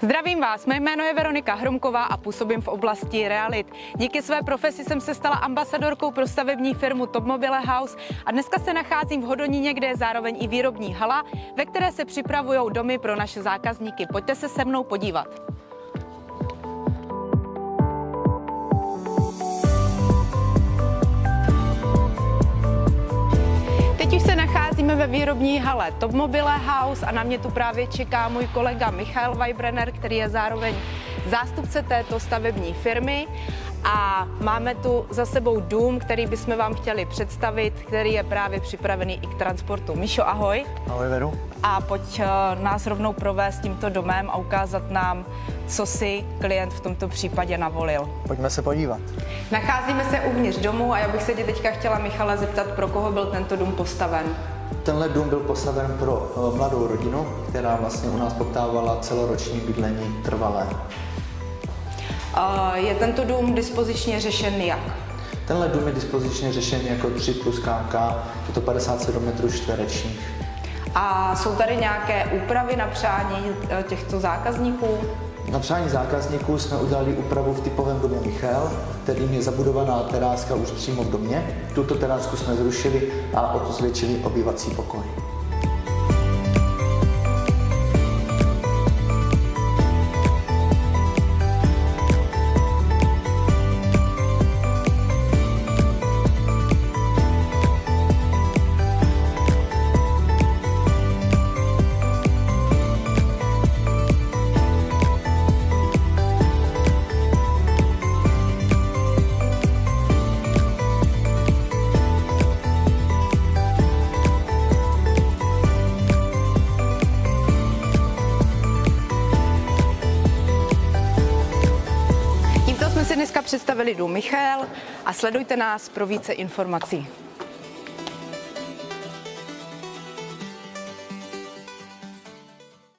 Zdravím vás, mé jméno je Veronika Hromková a působím v oblasti realit. Díky své profesi jsem se stala ambasadorkou pro stavební firmu Top Mobile House a dneska se nacházím v Hodoníně, kde je zároveň i výrobní hala, ve které se připravují domy pro naše zákazníky. Pojďte se se mnou podívat. Teď už se nacházíme ve výrobní hale Top Mobile House a na mě tu právě čeká můj kolega Michael Weibrenner, který je zároveň zástupce této stavební firmy. A máme tu za sebou dům, který bychom vám chtěli představit, který je právě připravený i k transportu. Míšo, ahoj. Ahoj, Veru. A pojď nás rovnou provést tímto domem a ukázat nám, co si klient v tomto případě navolil. Pojďme se podívat. Nacházíme se uvnitř domu a já bych se tě teďka chtěla, Michale, zeptat, pro koho byl tento dům postaven. Tenhle dům byl postaven pro mladou rodinu, která vlastně u nás poptávala celoroční bydlení trvalé. Je tento dům dispozičně řešen jak? Tenhle dům je dispozičně řešen jako 3+KK, je to 57 metrů čtverečních. A jsou tady nějaké úpravy na přání těchto zákazníků? Na přání zákazníků jsme udělali úpravu v typovém domě Michal, kterým je zabudovaná teráska už přímo v domě. Tuto terásku jsme zrušili a osvědčili obývací pokoj. Jsme si dneska představili dům Michal a sledujte nás pro více informací.